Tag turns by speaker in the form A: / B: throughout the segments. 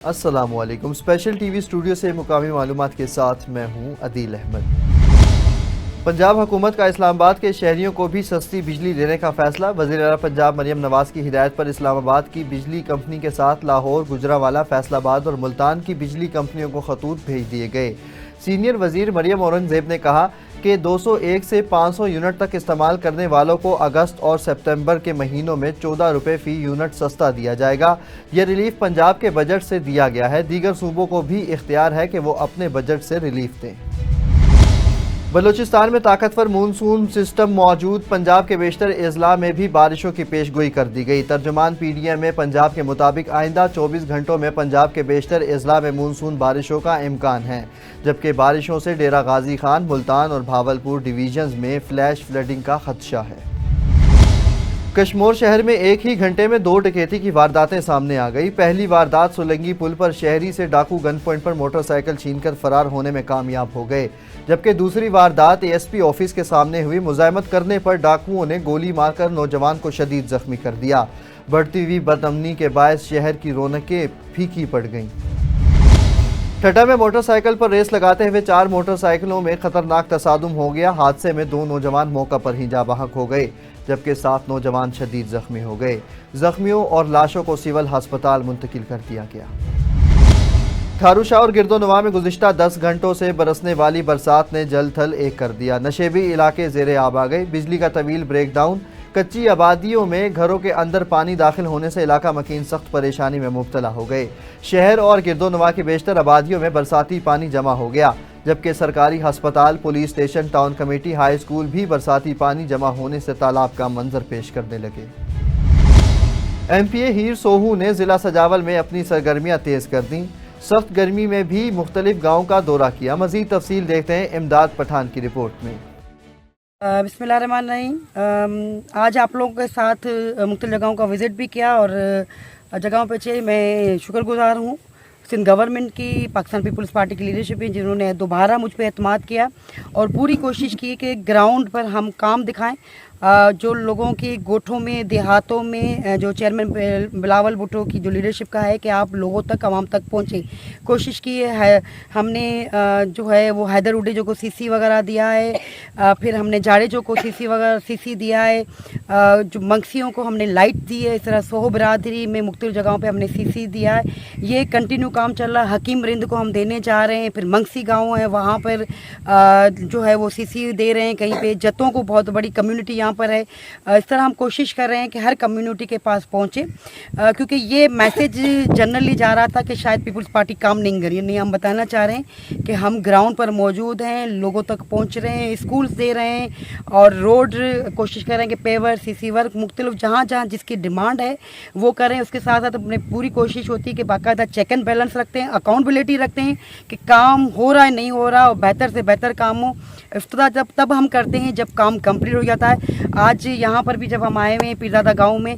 A: السلام علیکم۔ Special T V studio سے مقامی معلومات کے ساتھ میں ہوں عدیل احمد۔ پنجاب حکومت کا اسلام آباد کے شہریوں کو بھی سستی بجلی دینے کا فیصلہ۔ وزیر اعلیٰ پنجاب مریم نواز کی ہدایت پر اسلام آباد کی بجلی کمپنی کے ساتھ لاہور، گجرانوالہ، فیصل آباد اور ملتان کی بجلی کمپنیوں کو خطوط بھیج دیے گئے۔ سینئر وزیر مریم اورنگزیب نے کہا کہ 201 سے 500 یونٹ تک استعمال کرنے والوں کو اگست اور سپتمبر کے مہینوں میں 14 روپے فی یونٹ سستا دیا جائے گا۔ یہ ریلیف پنجاب کے بجٹ سے دیا گیا ہے۔ دیگر صوبوں کو بھی اختیار ہے کہ وہ اپنے بجٹ سے ریلیف دیں۔ بلوچستان میں طاقتور مونسون سسٹم موجود، پنجاب کے بیشتر اضلاع میں بھی بارشوں کی پیش گوئی کر دی گئی۔ ترجمان پی ڈی ایم پنجاب کے مطابق آئندہ 24 گھنٹوں میں پنجاب کے بیشتر اضلاع میں مونسون بارشوں کا امکان ہے، جبکہ بارشوں سے ڈیرہ غازی خان، ملتان اور بھاولپور ڈویژنز میں فلیش فلڈنگ کا خدشہ ہے۔ کشمور شہر میں ایک ہی گھنٹے میں 2 ڈکیتی کی وارداتیں سامنے آ گئی۔ پہلی واردات سولنگی پل پر شہری سے ڈاکو گن پوائنٹ پر موٹر سائیکل چھین کر فرار ہونے میں کامیاب ہو گئے، جبکہ دوسری واردات اے ایس پی آفس کے سامنے ہوئی۔ مزاحمت کرنے پر ڈاکوؤں نے گولی مار کر نوجوان کو شدید زخمی کر دیا۔ بڑھتی ہوئی بدامنی کے باعث شہر کی رونقیں پھیکی پڑ گئیں۔ ٹھٹہ میں موٹر سائیکل پر ریس لگاتے ہوئے 4 موٹر سائیکلوں میں خطرناک تصادم ہو گیا۔ حادثے میں 2 نوجوان موقع پر ہی جاں بحق ہو گئے، جبکہ 7 نوجوان شدید زخمی ہو گئے۔ زخمیوں اور لاشوں کو سول ہسپتال منتقل کر دیا گیا۔ کھارو شاہ اور گرد و نواح میں گزشتہ 10 گھنٹوں سے برسنے والی برسات نے جل تھل ایک کر دیا۔ نشیبی علاقے زیر آب آ گئے۔ بجلی کا طویل بریک ڈاؤن، کچی آبادیوں میں گھروں کے اندر پانی داخل ہونے سے علاقہ مکین سخت پریشانی میں مبتلا ہو گئے۔ شہر اور گرد و نواح کی بیشتر آبادیوں میں برساتی پانی جمع ہو گیا، جبکہ سرکاری ہسپتال، police station, town committee, high school بھی برساتی پانی جمع ہونے سے تالاب کا منظر پیش کرنے لگے۔ ایم پی اے ہیر سوہو نے ضلع سجاول میں اپنی سرگرمیاں تیز کر دیں۔ سخت گرمی میں بھی مختلف گاؤں کا دورہ کیا۔ مزید تفصیل دیکھتے ہیں امداد پٹھان کی رپورٹ میں۔
B: بسم اللہ الرحمن الرحیم۔ آج آپ لوگوں کے ساتھ مختلف جگہوں کا وزٹ بھی کیا اور جگہوں پہ میں شکر گزار ہوں سندھ گورنمنٹ کی، پاکستان پیپلز پارٹی کی لیڈرشپ جنہوں نے دوبارہ مجھ پہ اعتماد کیا اور پوری کوشش کی کہ گراؤنڈ پر ہم کام دکھائیں۔ جو لوگوں کی گوٹھوں میں، دیہاتوں میں، جو چیئرمین بلاول بھٹو کی جو لیڈرشپ کا ہے کہ آپ لوگوں تک، عوام تک پہنچیں، کوشش کی ہے۔ ہم نے جو ہے وہ حیدر اڈے کو سی سی وغیرہ دیا ہے، پھر ہم نے جاڑے کو سی سی دیا ہے، جو منگسیوں کو ہم نے لائٹ دی ہے۔ اس طرح سوہو برادری میں مختلف جگہوں پہ ہم نے سی سی دیا ہے۔ یہ کنٹینیو کام چل رہا ہے۔ حکیم رند کو ہم دینے جا رہے ہیں، پھر منگسی گاؤں ہے وہاں پر جو ہے وہ سی سی دے رہے ہیں۔ کہیں پہ جتوں کو بہت بڑی کمیونٹی یہاں پر ہے۔ اس طرح ہم کوشش کر رہے ہیں کہ ہر کمیونٹی کے پاس پہنچے، کیونکہ یہ میسیج جنرلی جا رہا تھا کہ شاید پیپلز پارٹی کام نہیں کر رہی ہے۔ نہیں، ہم بتانا چاہ رہے ہیں کہ ہم گراؤنڈ پر موجود ہیں، لوگوں تک پہنچ رہے ہیں، اسکولز دے رہے ہیں اور روڈ کوشش کر رہے ہیں کہ پیور، سی سی ورک مختلف جہاں جہاں جس کی ڈیمانڈ ہے وہ کریں۔ اس کے ساتھ ساتھ اپنے پوری کوشش ہوتی ہے کہ باقاعدہ چیک اینڈ بیلنس رکھتے ہیں، اکاؤنٹبلٹی رکھتے ہیں کہ کام ہو رہا ہے نہیں ہو رہا اور بہتر سے بہتر کام ہو۔ افتتاح تب ہم کرتے ہیں جب کام کمپلیٹ ہو جاتا ہے۔ آج یہاں پر بھی جب ہم آئے ہوئے ہیں پیرزادہ گاؤں میں،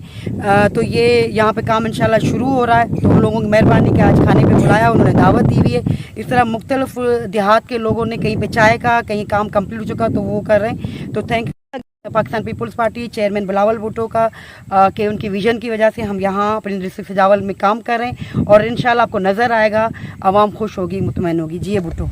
B: تو یہ یہاں پہ کام انشاءاللہ شروع ہو رہا ہے۔ تو ان لوگوں کی مہربانی کہ آج کھانے پہ بلایا، انہوں نے دعوت دی ہوئی ہے۔ اس طرح مختلف دیہات کے لوگوں نے کہیں پہ چائے کا، کہیں کام کمپلیٹ ہو چکا تو وہ کر رہے ہیں۔ تو thank you Pakistan Peoples Party, chairman Bilawal Bhutto کا کہ ان کی ویژن کی وجہ سے ہم یہاں اپنے ڈسٹرکٹ سجاول میں کام کر رہے ہیں اور انشاءاللہ آپ کو نظر آئے گا، عوام خوش ہوگی، مطمئن ہوگی۔ جی بھٹو۔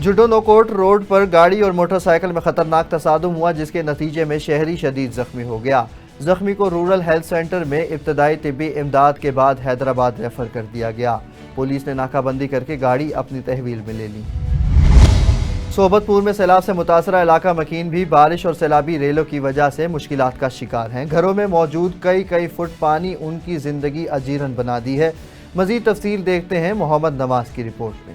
A: جڈو نوکوٹ روڈ پر گاڑی اور موٹر سائیکل میں خطرناک تصادم ہوا، جس کے نتیجے میں شہری شدید زخمی ہو گیا۔ زخمی کو رورل ہیلتھ سینٹر میں ابتدائی طبی امداد کے بعد حیدرآباد ریفر کر دیا گیا۔ پولیس نے ناکہ بندی کر کے گاڑی اپنی تحویل میں لے لی۔ صحبت پور میں سیلاب سے متاثرہ علاقہ مکین بھی بارش اور سیلابی ریلوں کی وجہ سے مشکلات کا شکار ہیں۔ گھروں میں موجود کئی فٹ پانی ان کی زندگی اجیرن بنا دی ہے۔ مزید تفصیل دیکھتے ہیں محمد نواز کی رپورٹ میں۔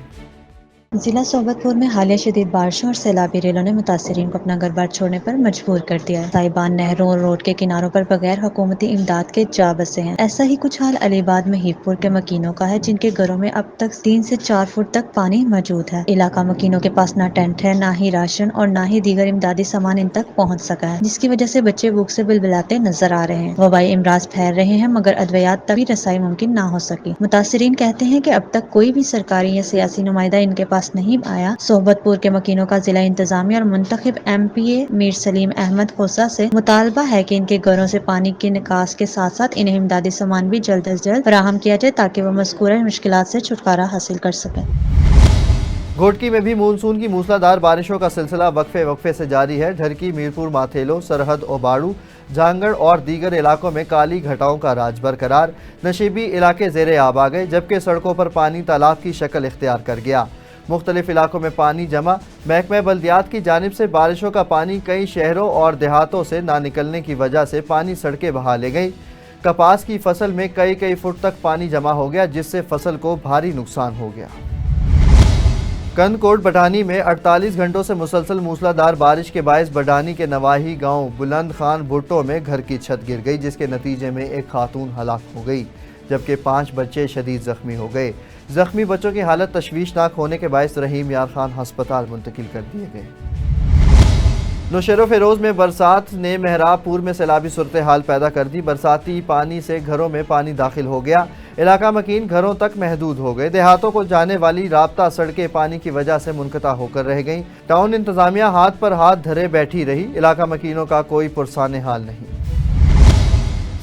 C: ضلع صحبت پور میں حالیہ شدید بارشوں اور سیلابی ریلوں نے متاثرین کو اپنا گھر بار چھوڑنے پر مجبور کر دیا ہے۔ صاحبان نہروں اور روڈ کے کناروں پر بغیر حکومتی امداد کے جا بسے ہیں۔ ایسا ہی کچھ حال علی آباد میں ہیپ پور کے مکینوں کا ہے، جن کے گھروں میں اب تک 3 سے 4 فٹ تک پانی موجود ہے۔ علاقہ مکینوں کے پاس نہ ٹینٹ ہے، نہ ہی راشن اور نہ ہی دیگر امدادی سامان ان تک پہنچ سکا ہے، جس کی وجہ سے بچے بھوک سے بلبلاتے نظر آ رہے ہیں۔ وبائی امراض پھیل رہے ہیں مگر ادویات تک بھی رسائی ممکن نہ ہو سکی۔ متاثرین کہتے ہیں کہ اب تک کوئی بھی سرکاری یا سیاسی نمائندہ ان کے پاس पास नहीं आया। सोहबतपुर के मकीनों का जिला इंतजामिया और मुंतखब MPA मीर सलीम अहमद खोसा से मुतालबा है कि इनके घरों से पानी की निकास के साथ साथ इन्हें इमदादी सामान भी जल्द अज जल्द फराहम किया जाए ताकि वो मज़कूरा मुश्किलात से छुटकारा हासिल कर सकें।
A: घोटकी में भी मानसून की मूसलाधार बारिशों का सिलसिला वक्फे से जारी है। झरकी, मीरपुर, माथेलो, सरहद, ओबाड़ू, जांगड़ और दीगर इलाकों में काली घटाओं का राज बरकरार। नशीबी इलाके ज़ेरे आब आ गए, जबकि सड़कों पर पानी तालाब की शक्ल इख्तियार कर गया। मुख्तलिफ इलाकों में पानी जमा। महकमा बल्दियात की जानिब से बारिशों का पानी कई शहरों और देहातों से ना निकलने की वजह से पानी सड़कें बहा ले गई। कपास की फसल में कई फुट तक पानी जमा हो गया, जिससे फसल को भारी नुकसान हो गया। कंदकोट बटानी में 48 घंटों से मुसलसल मूसलाधार बारिश के बायस बटानी के नवाही गांव बुलंद खान भुट्टो में घर की छत गिर गई, जिसके नतीजे में एक खातून हलाक हो गई, जबकि 5 बच्चे शदीद जख्मी हो गए। जख्मी बच्चों की हालत तशवीशनाक होने के बायस रहीम यार खान हस्पताल मुंतकिल कर दिए गए। नौशेरो फेरोज में बरसात ने मेहराबपुर में सैलाबी सूरत हाल पैदा कर दी। बरसाती पानी से घरों में पानी दाखिल हो गया। इलाका मकीन घरों तक महदूद हो गए। देहातों को जाने वाली राब्ता सड़कें पानी की वजह से मुनक़ता होकर रह गईं। टाउन इंतजामिया हाथ पर हाथ धरे बैठी रही। इलाका मकीनों का कोई पुरसाने हाल नहीं।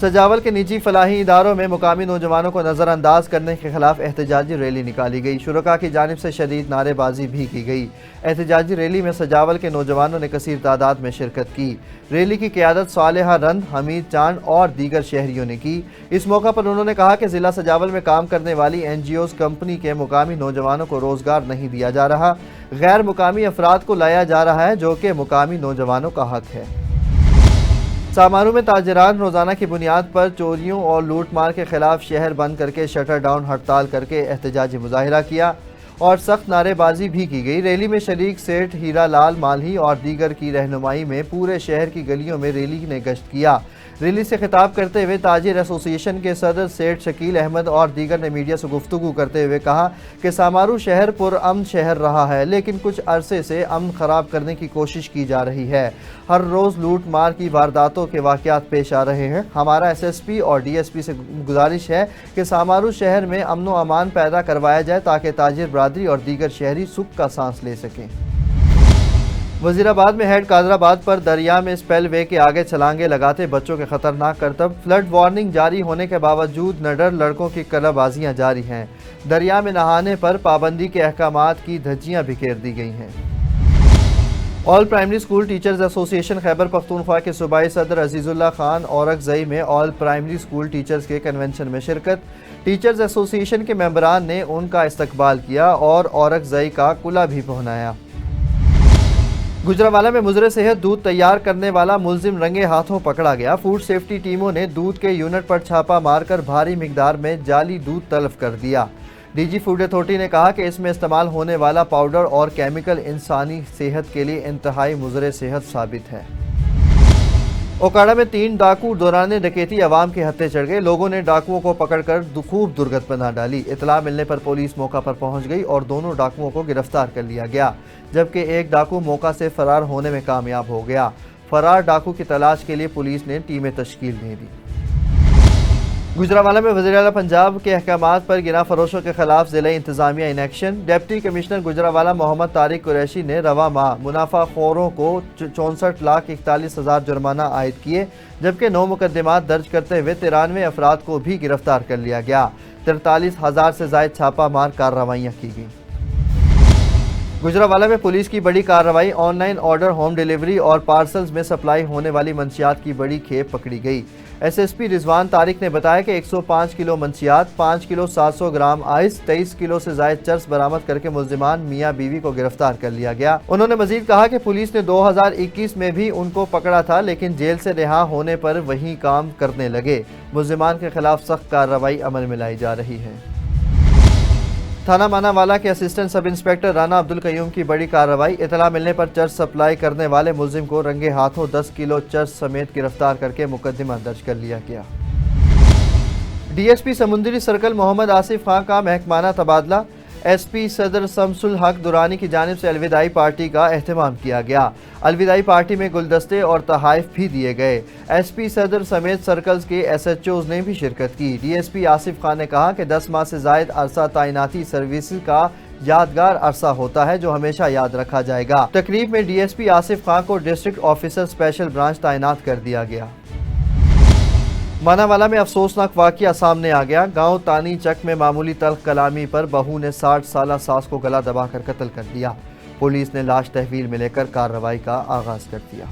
A: सजावल के निजी फलाही इदारों में मुकामी नौजवानों को नज़रअंदाज करने के खिलाफ एहतजाजी रैली निकाली गई। शुरका की जानिब से शदीद नारेबाजी भी की गई। एहतजाजी रैली में सजावल के नौजवानों ने कसीर तादाद में शिरकत की। रैली की क़ियादत सालेहा रंद, हमीद चांद और दीगर शहरियों ने की। इस मौका पर उन्होंने कहा कि ज़िला सजावल में काम करने वाली NGOs कंपनी के मुकामी नौजवानों को रोज़गार नहीं दिया जा रहा। गैर मुकामी अफराद को लाया जा रहा है, जो कि मुकामी नौजवानों का हक है। सामारू में ताजरान रोज़ाना की बुनियाद पर चोरियों और लूट मार के खिलाफ शहर बंद करके शटर डाउन हड़ताल करके एहतजाजी मुजाहिरा किया और सख्त नारेबाजी भी की गई। रैली में शरीक सेठ हीरा लाल मालही और दीगर की रहनुमाई में पूरे शहर की गलियों में रैली ने गश्त किया। रैली से खिताब करते हुए ताजिर एसोसिएशन के सदर सेठ शकील अहमद और दीगर ने मीडिया से गुफ्तगू करते हुए कहा कि सामारू शहर पुरअमन शहर रहा है, लेकिन कुछ अरसे से अमन ख़राब करने की कोशिश की जा रही है। हर रोज़ लूट मार की वारदातों के वाक़यात पेश आ रहे हैं। हमारा SSP और DSP से गुजारिश है कि सामारू शहर में अमन व अमान पैदा करवाया जाए ताकि ताजिर बरादरी और दीगर शहरी सुख का सांस ले सकें। वज़ीराबाद में हेड कादराबाद पर दरिया में स्पेल वे के आगे छलांगे लगाते बच्चों के खतरनाक करतब। फ्लड वार्निंग जारी होने के बावजूद नडर लड़कों की कलाबाजियां जारी हैं। दरिया में नहाने पर पाबंदी के अहकामात की धज्जियां बिखेर दी गई हैं। All primary school teachers association Khyber Pakhtunkhwa के सूबाई सदर अजीजुल्लाह खान औरकजई में ऑल प्राइमरी स्कूल टीचर्स के कन्वेंशन में शिरकत। टीचर्स एसोसिएशन के मेंबरान ने उनका इस्तकबाल किया और औरकजई का कुला भी पहनाया। गुजरावाला में मुजरे सेहत दूध तैयार करने वाला मुलजिम रंगे हाथों पकड़ा गया। फूड सेफ्टी टीमों ने दूध के यूनिट पर छापा मारकर भारी मिकदार में जाली दूध तलब कर दिया। DG फूड अथॉरिटी ने कहा कि इसमें इस्तेमाल होने वाला पाउडर और केमिकल इंसानी सेहत के लिए इंतहाई मुजरे सेहत साबित है। ओकाड़ा में 3 डाकू दौरान डकैती अवाम के हत्थे चढ़ गए। लोगों ने डाकुओं को पकड़कर खूब दुर्गत बना डाली। इतला मिलने पर पुलिस मौका पर पहुंच गई और दोनों डाकुओं को गिरफ्तार कर लिया गया, जबकि एक डाकू मौका से फरार होने में कामयाब हो गया। फरार डाकू की तलाश के लिए पुलिस ने टीमें तश्कील दे दी। गुजरावाला में वज़ीर-ए-आला पंजाब के अहकामात पर गिरा फरोशों के खिलाफ ज़िला इंतजामिया in action. Deputy commissioner Gujranwala Muhammad Tariq Qureshi ने रवा माह मुनाफाखोरों को 64,41,000 जुर्माना आयद किए, जबकि 9 मुकदमात दर्ज करते हुए 93 अफराद को भी गिरफ्तार कर लिया गया। 43,000 से ज़ायद छापा मार कार्रवाइयाँ की गई। गुजरावाला में पुलिस की बड़ी कार्रवाई। ऑनलाइन ऑर्डर, होम डिलीवरी और पार्सल्स में सप्लाई होने वाली मंशियात की बड़ी खेप पकड़ी गई। SSP रिजवान तारिक ने बताया कि 105 किलो मंशियात, 5 किलो 700 ग्राम आइस, 23 किलो से ज़ायद चर्स बरामद करके मुल्जिमान मियाँ बीवी को गिरफ्तार कर लिया गया। उन्होंने मजीद कहा कि पुलिस ने 2021 में भी उनको पकड़ा था, लेकिन जेल से रिहा होने पर वही काम करने लगे। मुल्जिमान के खिलाफ सख्त कार्रवाई अमल में लाई जा रही है। थाना मानावाला के assistant sub inspector Rana Abdul Qayyum की बड़ी कार्रवाई। इतला मिलने पर चर्च सप्लाई करने वाले मुलजिम को रंगे हाथों 10 किलो चर्च समेत गिरफ्तार करके मुकदमा दर्ज कर लिया गया। DSP समुंदरी सर्कल मोहम्मद आसिफ खान का महकमाना तबादला। SP सदर शमसुल हक दुरानी की जानिब से अलविदाई पार्टी का एहतमाम किया गया। अलविदाई पार्टी में गुलदस्ते और तहाइफ भी दिए गए। SP सदर समेत सर्कल्स के SHOs ने भी शिरकत की। DSP आसिफ खान ने कहा कि 10 माह से ज़ायद अरसा तैनाती सर्विस का यादगार अरसा होता है जो हमेशा याद रखा जाएगा। तकरीब में डीएसपी आसिफ खान को डिस्ट्रिक्ट ऑफिसर स्पेशल ब्रांच तैनात कर दिया गया। मानावाला में अफसोसनाक वाकया सामने आ गया। गांव तानी चक में मामूली तल्ख कलामी पर बहू ने 60 साल सास को गला दबाकर कत्ल कर दिया। पुलिस ने लाश तहवील में लेकर कार्रवाई का आगाज कर दिया।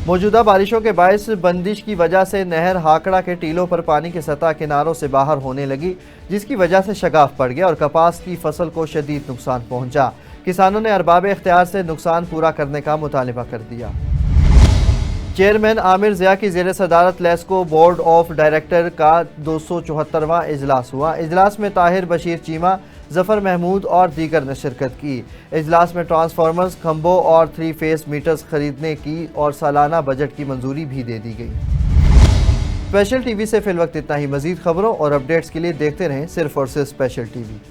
A: मौजूदा बारिशों के बायस बंदिश की वजह से नहर हाकड़ा के टीलों पर पानी की सतह किनारों से बाहर होने लगी, जिसकी वजह से शगाफ पड़ गया और कपास की फसल को शदीद नुकसान पहुंचा। किसानों ने अरबाब इख्तियार से नुकसान पूरा करने का मुतालिबा कर दिया। चेयरमैन आमिर ज़िया की ज़ेर सदारत लेस्को बोर्ड ऑफ डायरेक्टर का 274वां इजलास हुआ। इजलास में ताहिर बशीर चीमा, जफ़र महमूद और दीगर ने शिरकत की। इजलास में ट्रांसफार्मर्स, खंभों और 3 फेस मीटर्स खरीदने की और सालाना बजट की मंजूरी भी दे दी गई। स्पेशल टीवी से फिल वक्त इतना ही। मज़ीद खबरों और अपडेट्स के लिए देखते रहें सिर्फ और सिर्फ स्पेशल टीवी।